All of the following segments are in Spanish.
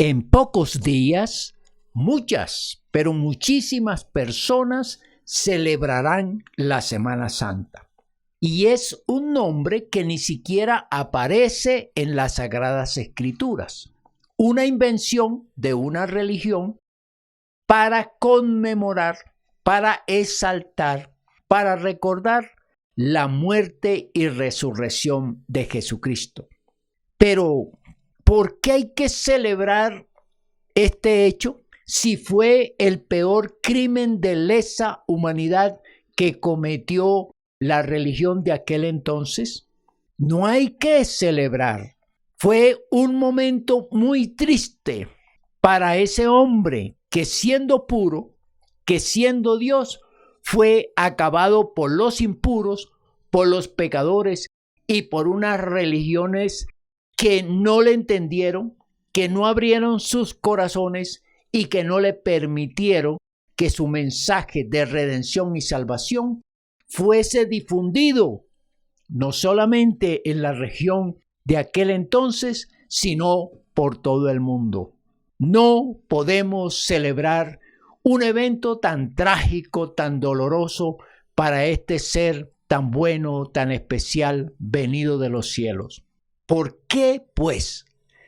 En pocos días, muchas, pero muchísimas personas celebrarán la Semana Santa. Y es un nombre que ni siquiera aparece en las Sagradas Escrituras. Una invención de una religión para conmemorar, para exaltar, para recordar la muerte y resurrección de Jesucristo. Pero, ¿por qué hay que celebrar este hecho si fue el peor crimen de lesa humanidad que cometió la religión de aquel entonces? No hay que celebrar. Fue un momento muy triste para ese hombre que siendo puro, que siendo Dios, fue acabado por los impuros, por los pecadores y por unas religiones que no le entendieron, que no abrieron sus corazones y que no le permitieron que su mensaje de redención y salvación fuese difundido, no solamente en la región de aquel entonces, sino por todo el mundo. No podemos celebrar un evento tan trágico, tan doloroso para este ser tan bueno, tan especial, venido de los cielos. ¿Por qué, pues,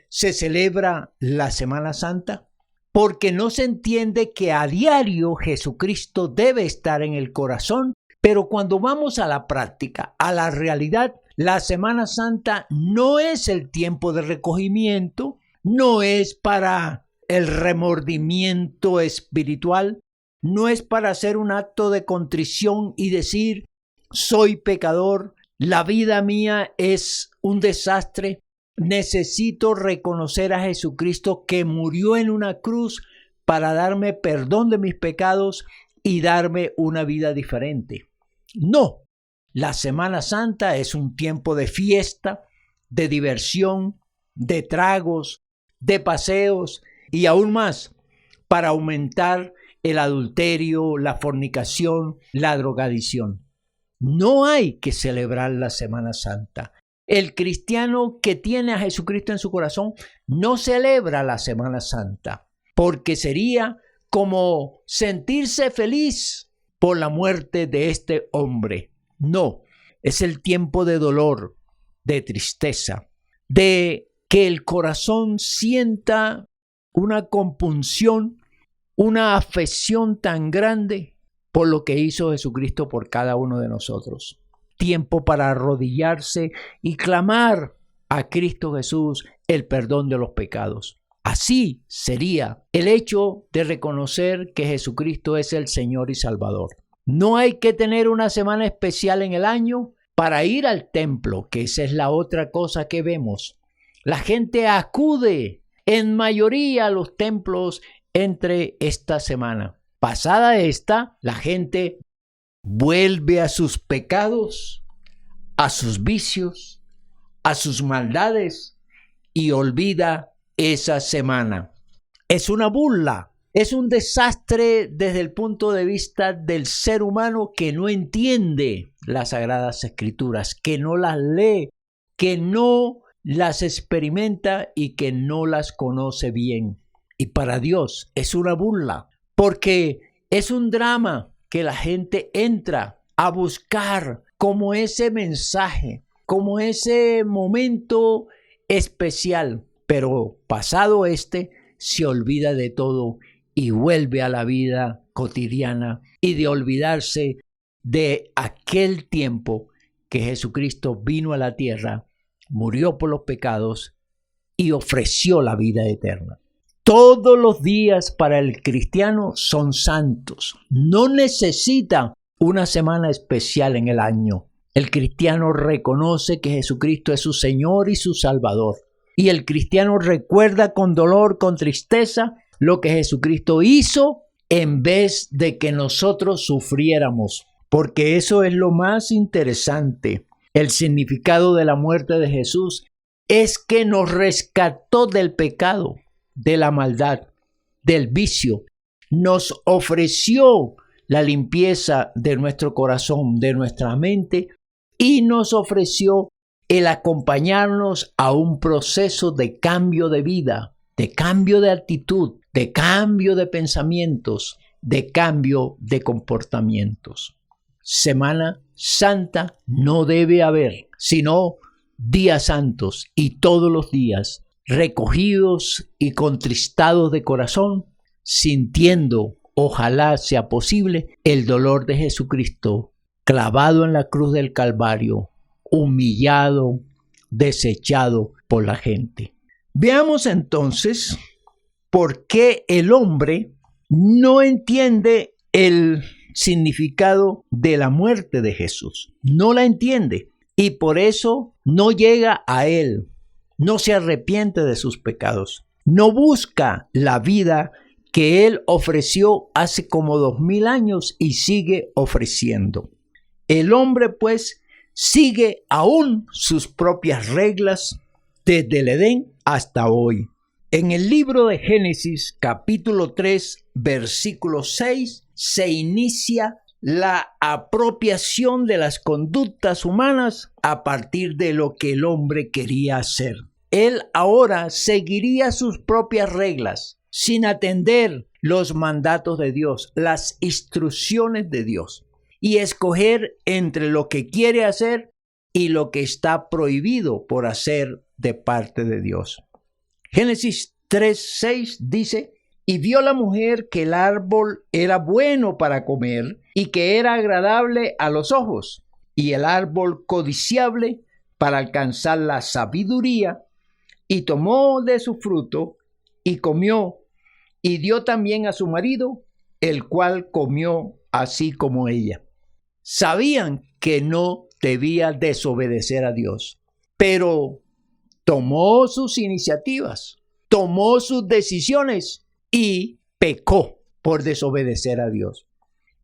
se celebra la Semana Santa? Porque no se entiende que a diario Jesucristo debe estar en el corazón, pero cuando vamos a la práctica, a la realidad, la Semana Santa no es el tiempo de recogimiento, no es para el remordimiento espiritual, no es para hacer un acto de contrición y decir, soy pecador, la vida mía es un desastre, necesito reconocer a Jesucristo que murió en una cruz para darme perdón de mis pecados y darme una vida diferente. No, la Semana Santa es un tiempo de fiesta, de diversión, de tragos, de paseos y aún más para aumentar el adulterio, la fornicación, la drogadicción. No hay que celebrar la Semana Santa. El cristiano que tiene a Jesucristo en su corazón no celebra la Semana Santa, porque sería como sentirse feliz por la muerte de este hombre. No, es el tiempo de dolor, de tristeza, de que el corazón sienta una compunción, una afección tan grande por lo que hizo Jesucristo por cada uno de nosotros. Tiempo para arrodillarse y clamar a Cristo Jesús el perdón de los pecados. Así sería el hecho de reconocer que Jesucristo es el Señor y Salvador. No hay que tener una semana especial en el año para ir al templo, que esa es la otra cosa que vemos. La gente acude en mayoría a los templos entre esta semana. Pasada esta, la gente vuelve a sus pecados, a sus vicios, a sus maldades y olvida esa semana. Es una burla, es un desastre desde el punto de vista del ser humano que no entiende las Sagradas Escrituras, que no las lee, que no las experimenta y que no las conoce bien. Y para Dios es una burla, porque es un drama que la gente entra a buscar como ese mensaje, como ese momento especial, pero pasado se olvida de todo y vuelve a la vida cotidiana y de olvidarse de aquel tiempo que Jesucristo vino a la tierra, murió por los pecados y ofreció la vida eterna. Todos los días para el cristiano son santos. No necesita una semana especial en el año. El cristiano reconoce que Jesucristo es su Señor y su Salvador. Y el cristiano recuerda con dolor, con tristeza, lo que Jesucristo hizo en vez de que nosotros sufriéramos. Porque eso es lo más interesante. El significado de la muerte de Jesús es que nos rescató del pecado, de la maldad, del vicio. Nos ofreció la limpieza de nuestro corazón, de nuestra mente, y nos ofreció el acompañarnos a un proceso de cambio de vida, de cambio de actitud, de cambio de pensamientos, de cambio de comportamientos. Semana Santa no debe haber, sino días santos, y todos los días recogidos y contristados de corazón, sintiendo, ojalá sea posible, el dolor de Jesucristo clavado en la cruz del Calvario, humillado, desechado por la gente. Veamos entonces por qué el hombre no entiende el significado de la muerte de Jesús. No la entiende y por eso no llega a él, no se arrepiente de sus pecados, no busca la vida que él ofreció hace como 2000 años y sigue ofreciendo. El hombre pues sigue aún sus propias reglas desde el Edén hasta hoy. En el libro de Génesis, capítulo 3, versículo 6, se inicia la apropiación de las conductas humanas a partir de lo que el hombre quería hacer. Él ahora seguiría sus propias reglas, sin atender los mandatos de Dios, las instrucciones de Dios, y escoger entre lo que quiere hacer y lo que está prohibido por hacer de parte de Dios. Génesis 3:6 dice: y vio la mujer que el árbol era bueno para comer y que era agradable a los ojos, y el árbol codiciable para alcanzar la sabiduría, y tomó de su fruto y comió, y dio también a su marido, el cual comió así como ella. Sabían que no debía desobedecer a Dios, pero tomó sus iniciativas, tomó sus decisiones y pecó por desobedecer a Dios.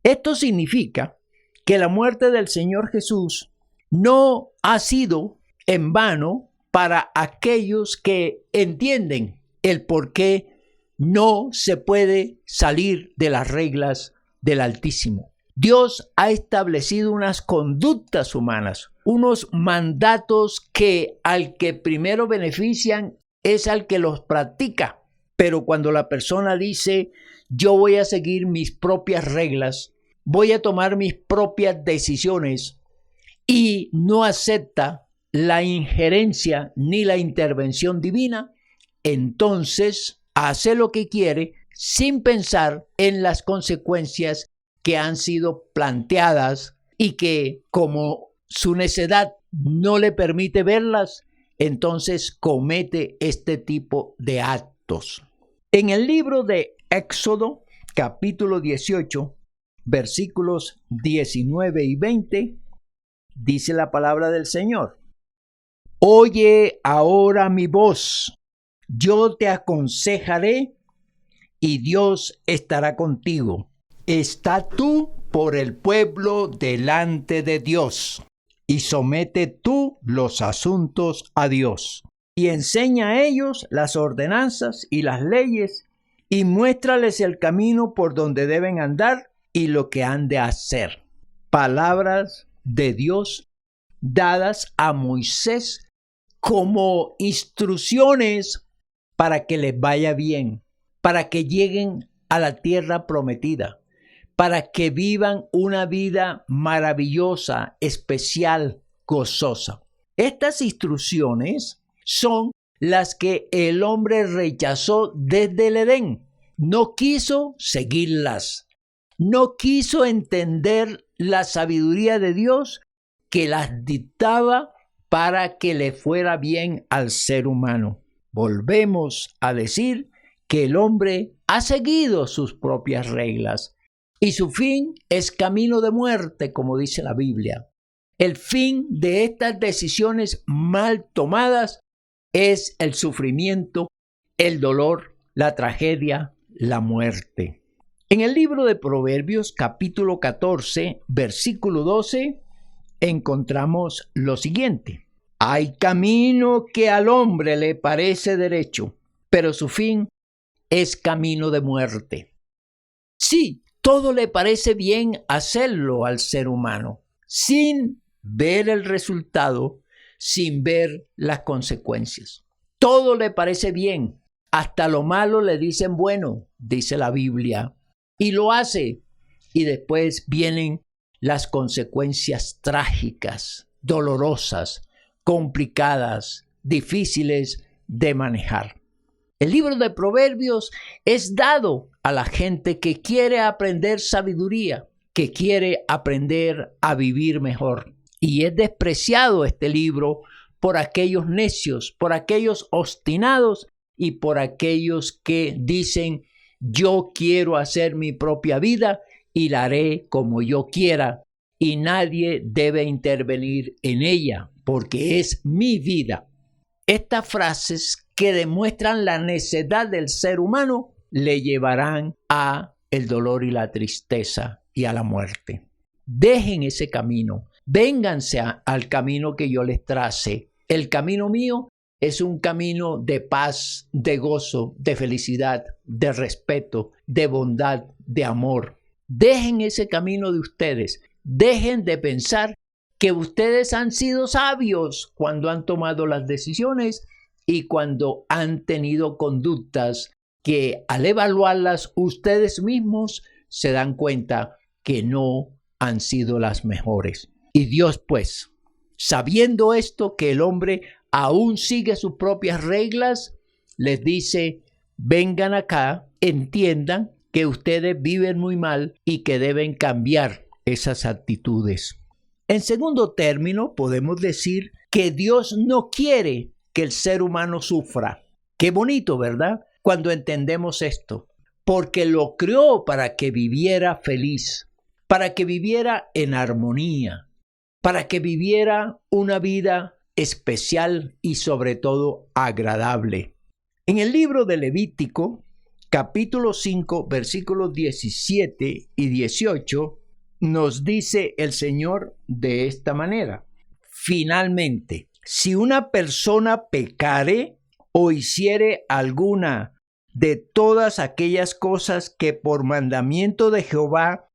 Esto significa que la muerte del Señor Jesús no ha sido en vano para aquellos que entienden el por qué no se puede salir de las reglas del Altísimo. Dios ha establecido unas conductas humanas, unos mandatos que al que primero benefician es al que los practica. Pero cuando la persona dice, yo voy a seguir mis propias reglas, voy a tomar mis propias decisiones y no acepta la injerencia ni la intervención divina, entonces hace lo que quiere sin pensar en las consecuencias que han sido planteadas y que, como su necedad no le permite verlas, entonces comete este tipo de actos. En el libro de Éxodo, capítulo 18, versículos 19 y 20, dice la palabra del Señor: oye ahora mi voz, yo te aconsejaré y Dios estará contigo. Está tú por el pueblo delante de Dios y somete tú los asuntos a Dios y enseña a ellos las ordenanzas y las leyes y muéstrales el camino por donde deben andar y lo que han de hacer. Palabras de Dios dadas a Moisés como instrucciones para que les vaya bien, para que lleguen a la tierra prometida, para que vivan una vida maravillosa, especial, gozosa. Estas instrucciones son las que el hombre rechazó desde el Edén. No quiso seguirlas, no quiso entender la sabiduría de Dios que las dictaba para que le fuera bien al ser humano. Volvemos a decir que el hombre ha seguido sus propias reglas y su fin es camino de muerte, como dice la Biblia. El fin de estas decisiones mal tomadas es el sufrimiento, el dolor, la tragedia, la muerte. En el libro de Proverbios, capítulo 14, versículo 12, encontramos lo siguiente: hay camino que al hombre le parece derecho, pero su fin es camino de muerte. Sí, todo le parece bien hacerlo al ser humano, sin ver el resultado, sin ver las consecuencias. Todo le parece bien, Hasta lo malo le dicen bueno, dice la Biblia, y lo hace. Y después vienen las consecuencias trágicas, dolorosas, complicadas, difíciles de manejar. El libro de Proverbios es dado a la gente que quiere aprender sabiduría, que quiere aprender a vivir mejor. Y es despreciado este libro por aquellos necios, por aquellos obstinados y por aquellos que dicen: yo quiero hacer mi propia vida y la haré como yo quiera, y nadie debe intervenir en ella, porque es mi vida. Estas frases que demuestran la necedad del ser humano le llevarán a el dolor y la tristeza y a la muerte. Dejen ese camino, vénganse al camino que yo les trace. El camino mío es un camino de paz, de gozo, de felicidad, de respeto, de bondad, de amor. Dejen ese camino de ustedes. Dejen de pensar que ustedes han sido sabios cuando han tomado las decisiones y cuando han tenido conductas que al evaluarlas ustedes mismos se dan cuenta que no han sido las mejores. Y Dios, pues, sabiendo esto, que el hombre aún sigue sus propias reglas, les dice: vengan acá, entiendan que ustedes viven muy mal y que deben cambiar esas actitudes. En segundo término, podemos decir que Dios no quiere que el ser humano sufra. Qué bonito, ¿verdad? Cuando entendemos esto, porque lo creó para que viviera feliz, para que viviera en armonía, para que viviera una vida especial y sobre todo agradable. En el libro de Levítico, capítulo 5, versículos 17 y 18, nos dice el Señor de esta manera: finalmente, si una persona pecare o hiciere alguna de todas aquellas cosas que por mandamiento de Jehová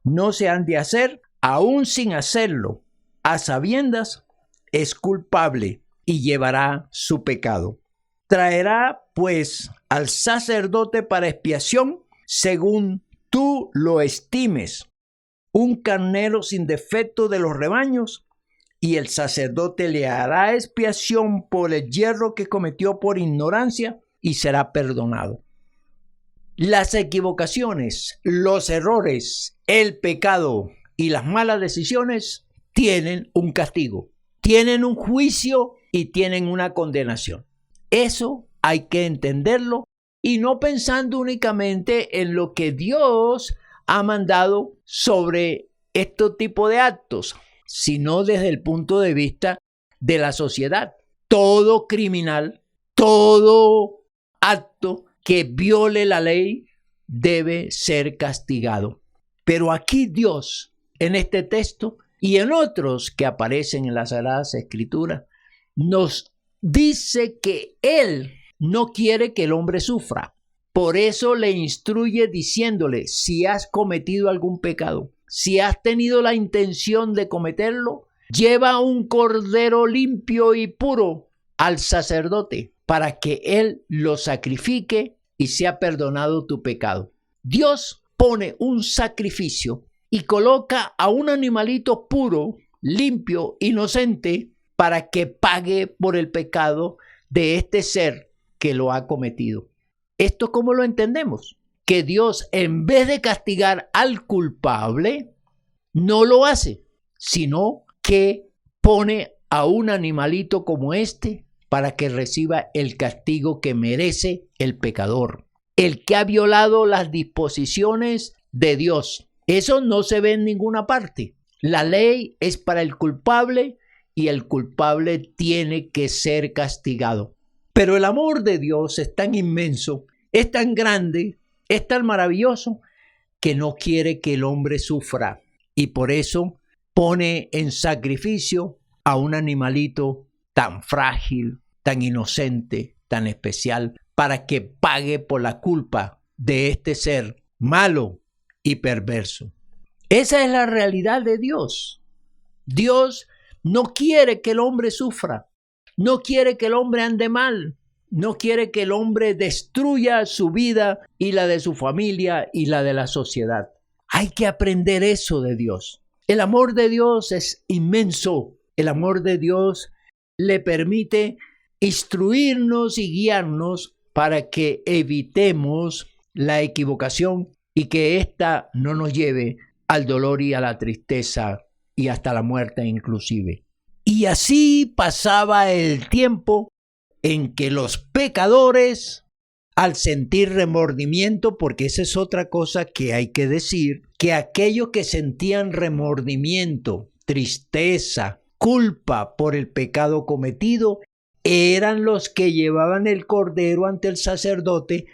no se han de hacer, aún sin hacerlo, a sabiendas, es culpable y llevará su pecado. Traerá pues al sacerdote para expiación, según tú lo estimes, un carnero sin defecto de los rebaños, y el sacerdote le hará expiación por el yerro que cometió por ignorancia y será perdonado. Las equivocaciones, los errores, el pecado y las malas decisiones tienen un castigo, tienen un juicio y tienen una condenación. Eso hay que entenderlo y no pensando únicamente en lo que Dios ha mandado sobre este tipo de actos, sino desde el punto de vista de la sociedad. Todo criminal, todo acto que viole la ley debe ser castigado. Pero aquí Dios, en este texto y en otros que aparecen en las Sagradas Escrituras, nos dice que Él no quiere que el hombre sufra. Por eso le instruye diciéndole: si has cometido algún pecado, si has tenido la intención de cometerlo, lleva un cordero limpio y puro al sacerdote para que él lo sacrifique y sea perdonado tu pecado. Dios pone un sacrificio y coloca a un animalito puro, limpio, inocente, para que pague por el pecado de este ser que lo ha cometido. ¿Esto cómo lo entendemos? Que Dios, en vez de castigar al culpable, no lo hace, sino que pone a un animalito como este para que reciba el castigo que merece el pecador, el que ha violado las disposiciones de Dios. Eso no se ve en ninguna parte. La ley es para el culpable y el culpable tiene que ser castigado. Pero el amor de Dios es tan inmenso, es tan grande, es tan maravilloso, que no quiere que el hombre sufra. Y por eso pone en sacrificio a un animalito tan frágil, tan inocente, tan especial, para que pague por la culpa de este ser malo y perverso. Esa es la realidad de Dios. Dios no quiere que el hombre sufra, no quiere que el hombre ande mal, No quiere que el hombre destruya su vida y la de su familia y la de la sociedad. Hay que aprender eso de Dios. El amor de Dios es inmenso. El amor de Dios le permite instruirnos y guiarnos para que evitemos la equivocación y que ésta no nos lleve al dolor y a la tristeza y hasta la muerte inclusive. Y así pasaba el tiempo en que los pecadores, al sentir remordimiento, porque esa es otra cosa que hay que decir, que aquellos que sentían remordimiento, tristeza, culpa por el pecado cometido, eran los que llevaban el cordero ante el sacerdote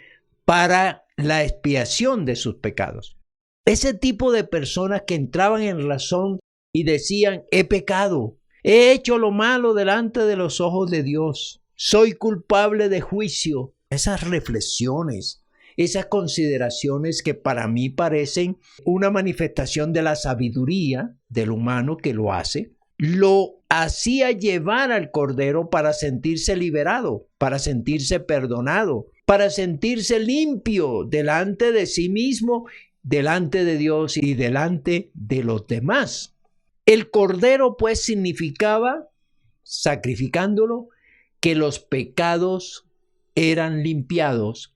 para la expiación de sus pecados. Ese tipo de personas que entraban en razón y decían: he pecado, he hecho lo malo delante de los ojos de Dios, soy culpable de juicio. Esas reflexiones, esas consideraciones que para mí parecen una manifestación de la sabiduría del humano que lo hace, lo hacía llevar al cordero para sentirse liberado, para sentirse perdonado, para sentirse limpio delante de sí mismo, delante de Dios y delante de los demás. El cordero pues significaba, sacrificándolo, que los pecados eran limpiados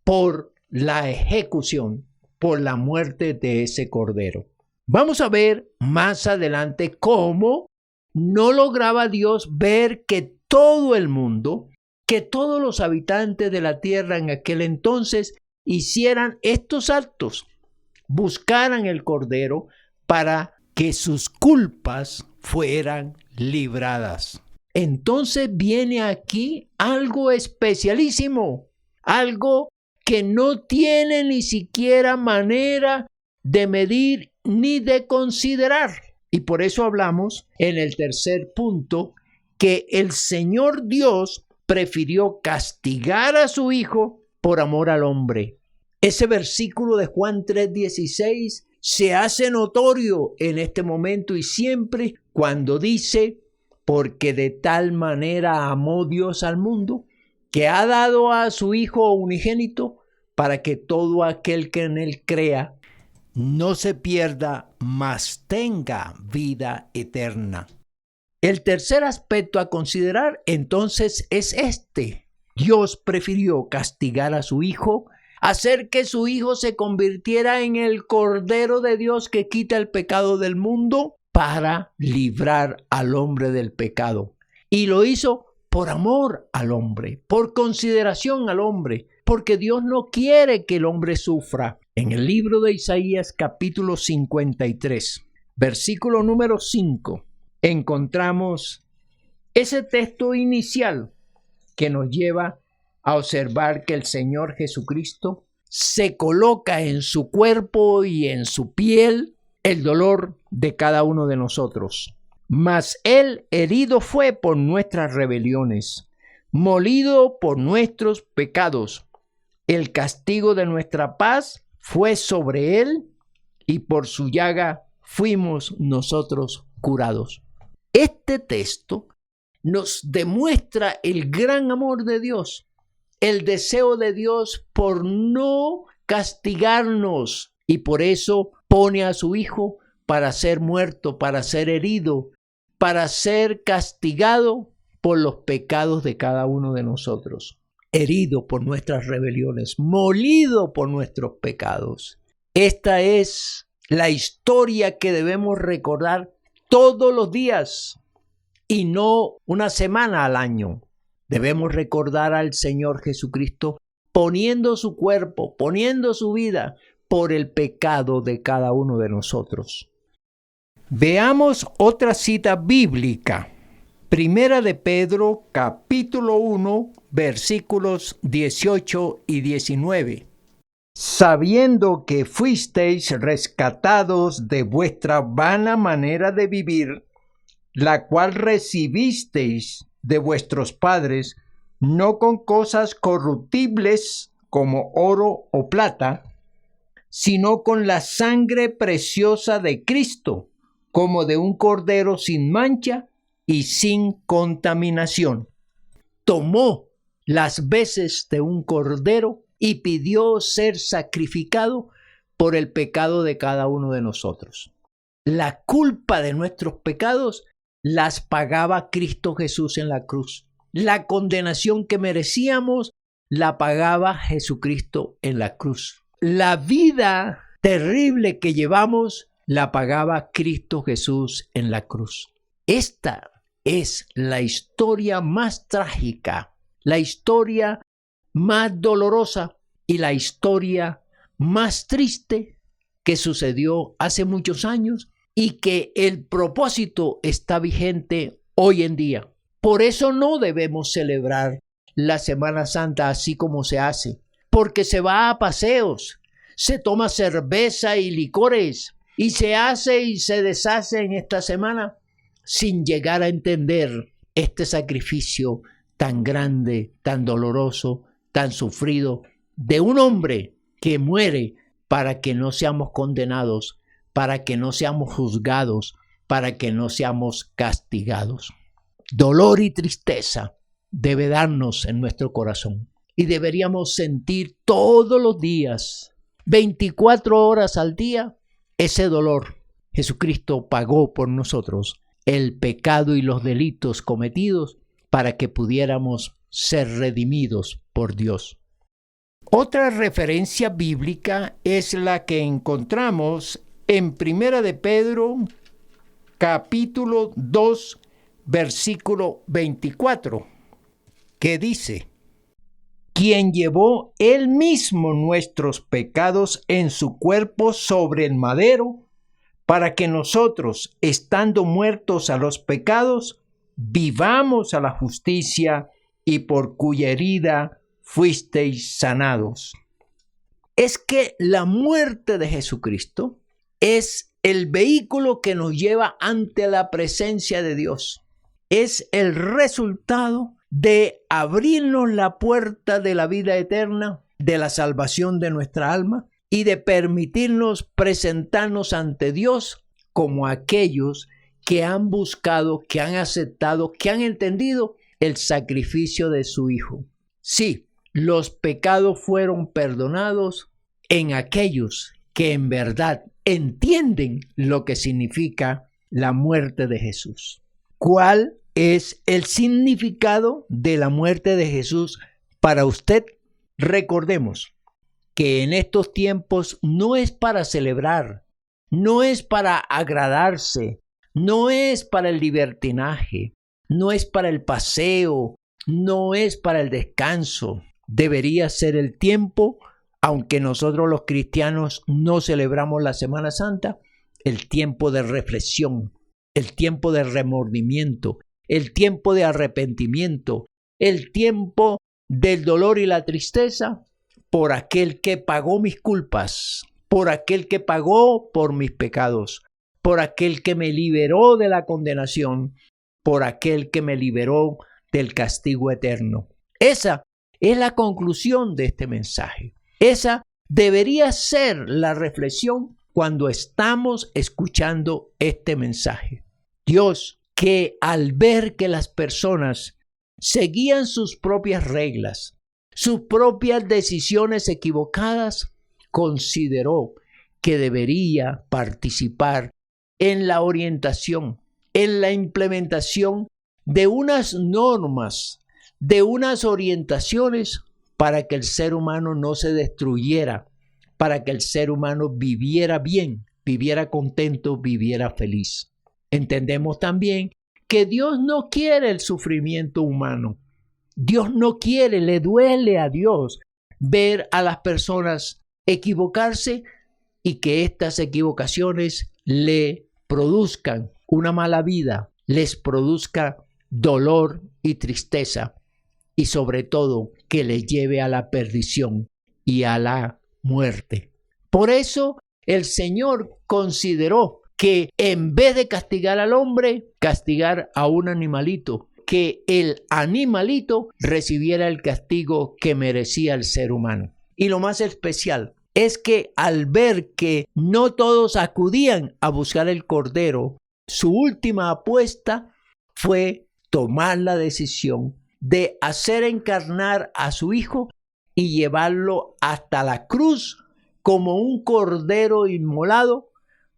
por la ejecución, por la muerte de ese cordero. Vamos a ver más adelante cómo no lograba Dios ver que todo el mundo, que todos los habitantes de la tierra en aquel entonces hicieran estos actos, buscaran el cordero para que sus culpas fueran libradas. Entonces viene aquí algo especialísimo, algo que no tiene ni siquiera manera de medir ni de considerar. Y por eso hablamos en el tercer punto que el Señor Dios prefirió castigar a su Hijo por amor al hombre. Ese versículo de Juan 3:16 se hace notorio en este momento y siempre cuando dice: porque de tal manera amó Dios al mundo, que ha dado a su Hijo unigénito, para que todo aquel que en él crea no se pierda, mas tenga vida eterna. El tercer aspecto a considerar entonces es este: Dios prefirió castigar a su Hijo, hacer que su Hijo se convirtiera en el Cordero de Dios que quita el pecado del mundo, para librar al hombre del pecado. Y lo hizo por amor al hombre, por consideración al hombre, porque Dios no quiere que el hombre sufra. En el libro de Isaías capítulo 53, versículo número 5, encontramos ese texto inicial que nos lleva a observar que el Señor Jesucristo se coloca en su cuerpo y en su piel el dolor de cada uno de nosotros. Mas Él herido fue por nuestras rebeliones, molido por nuestros pecados. El castigo de nuestra paz fue sobre Él, y por su llaga fuimos nosotros curados. Este texto nos demuestra el gran amor de Dios, el deseo de Dios por no castigarnos, y por eso pone a su Hijo para ser muerto, para ser herido, para ser castigado por los pecados de cada uno de nosotros. Herido por nuestras rebeliones, molido por nuestros pecados. Esta es la historia que debemos recordar todos los días y no una semana al año. Debemos recordar al Señor Jesucristo poniendo su cuerpo, poniendo su vida por el pecado de cada uno de nosotros. Veamos otra cita bíblica. Primera de Pedro, capítulo 1, versículos 18 y 19. Sabiendo que fuisteis rescatados de vuestra vana manera de vivir, la cual recibisteis de vuestros padres, no con cosas corruptibles como oro o plata, sino con la sangre preciosa de Cristo, como de un cordero sin mancha y sin contaminación. Tomó las veces de un cordero y pidió ser sacrificado por el pecado de cada uno de nosotros. La culpa de nuestros pecados las pagaba Cristo Jesús en la cruz. La condenación que merecíamos la pagaba Jesucristo en la cruz. La vida terrible que llevamos la pagaba Cristo Jesús en la cruz. Esta es la historia más trágica, la historia más dolorosa y la historia más triste que sucedió hace muchos años y que el propósito está vigente hoy en día. Por eso no debemos celebrar la Semana Santa así como se hace, porque se va a paseos, se toma cerveza y licores y se hace y se deshace en esta semana sin llegar a entender este sacrificio tan grande, tan doloroso, tan sufrido de un hombre que muere para que no seamos condenados, para que no seamos juzgados, para que no seamos castigados. Dolor y tristeza debe darnos en nuestro corazón y deberíamos sentir todos los días, 24 horas al día, ese dolor. Jesucristo pagó por nosotros el pecado y los delitos cometidos para que pudiéramos ser redimidos por Dios. Otra referencia bíblica es la que encontramos en 1 de Pedro, capítulo 2, versículo 24, que dice: quien llevó él mismo nuestros pecados en su cuerpo sobre el madero, para que nosotros, estando muertos a los pecados, vivamos a la justicia, y por cuya herida fuisteis sanados. Es que la muerte de Jesucristo es el vehículo que nos lleva ante la presencia de Dios. Es el resultado de abrirnos la puerta de la vida eterna, de la salvación de nuestra alma y de permitirnos presentarnos ante Dios como aquellos que han buscado, que han aceptado, que han entendido el sacrificio de su Hijo. Sí, los pecados fueron perdonados en aquellos que en verdad entienden lo que significa la muerte de Jesús. ¿Cuál es el significado de la muerte de Jesús para usted? Recordemos que en estos tiempos no es para celebrar, no es para agradarse, no es para el libertinaje, no es para el paseo, no es para el descanso. Debería ser el tiempo, aunque nosotros los cristianos no celebramos la Semana Santa, el tiempo de reflexión, el tiempo de remordimiento, el tiempo de arrepentimiento, el tiempo del dolor y la tristeza por aquel que pagó mis culpas, por aquel que pagó por mis pecados, por aquel que me liberó de la condenación, por aquel que me liberó del castigo eterno. Esa es la conclusión de este mensaje. Esa debería ser la reflexión cuando estamos escuchando este mensaje. Dios, que al ver que las personas seguían sus propias reglas, sus propias decisiones equivocadas, consideró que debería participar en la orientación, en la implementación de unas normas, de unas orientaciones para que el ser humano no se destruyera, para que el ser humano viviera bien, viviera contento, viviera feliz. Entendemos también que Dios no quiere el sufrimiento humano. Dios no quiere, le duele a Dios ver a las personas equivocarse y que estas equivocaciones le produzcan una mala vida, les produzca dolor y tristeza y sobre todo que les lleve a la perdición y a la muerte. Por eso el Señor consideró que en vez de castigar al hombre, castigar a un animalito, que el animalito recibiera el castigo que merecía el ser humano. Y lo más especial es que al ver que no todos acudían a buscar el cordero, su última apuesta fue tomar la decisión de hacer encarnar a su Hijo y llevarlo hasta la cruz como un cordero inmolado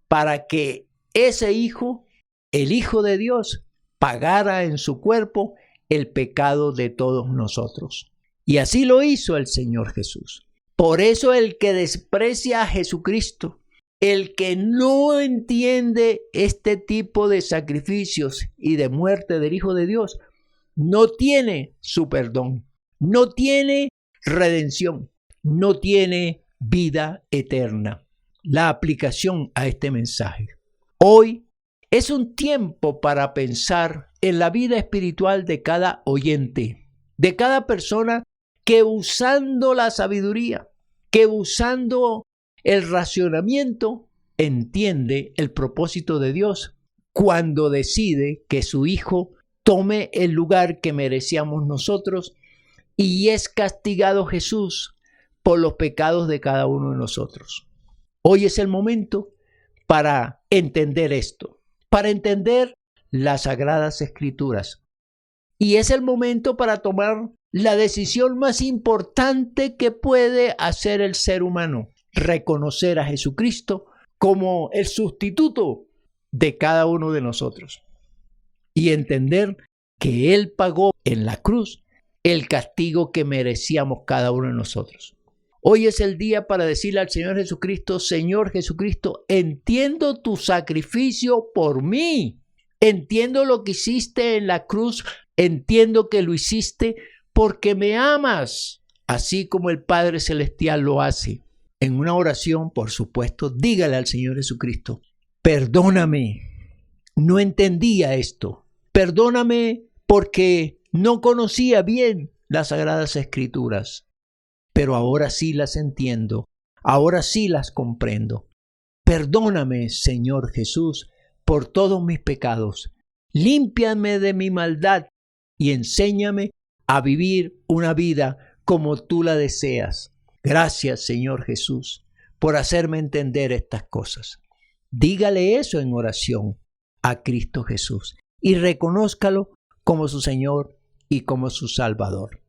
para que ese Hijo, el Hijo de Dios, pagara en su cuerpo el pecado de todos nosotros. Y así lo hizo el Señor Jesús. Por eso el que desprecia a Jesucristo, el que no entiende este tipo de sacrificios y de muerte del Hijo de Dios, no tiene su perdón, no tiene redención, no tiene vida eterna. La aplicación a este mensaje. Hoy es un tiempo para pensar en la vida espiritual de cada oyente, de cada persona que usando la sabiduría, que usando el racionamiento, entiende el propósito de Dios cuando decide que su Hijo tome el lugar que merecíamos nosotros y es castigado Jesús por los pecados de cada uno de nosotros. Hoy es el momento para entender esto, para entender las Sagradas Escrituras. Y es el momento para tomar la decisión más importante que puede hacer el ser humano: reconocer a Jesucristo como el sustituto de cada uno de nosotros y entender que Él pagó en la cruz el castigo que merecíamos cada uno de nosotros. Hoy es el día para decirle al Señor Jesucristo: Señor Jesucristo, entiendo tu sacrificio por mí. Entiendo lo que hiciste en la cruz. Entiendo que lo hiciste porque me amas, así como el Padre Celestial lo hace. En una oración, por supuesto, dígale al Señor Jesucristo: perdóname, no entendía esto. Perdóname porque no conocía bien las Sagradas Escrituras, pero ahora sí las entiendo, ahora sí las comprendo. Perdóname, Señor Jesús, por todos mis pecados. Límpiame de mi maldad y enséñame a vivir una vida como tú la deseas. Gracias, Señor Jesús, por hacerme entender estas cosas. Dígale eso en oración a Cristo Jesús y reconózcalo como su Señor y como su Salvador.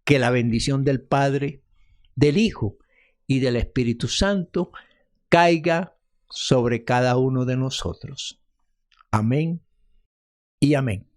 Que la bendición del Padre, del Hijo y del Espíritu Santo caiga sobre cada uno de nosotros. Amén y amén.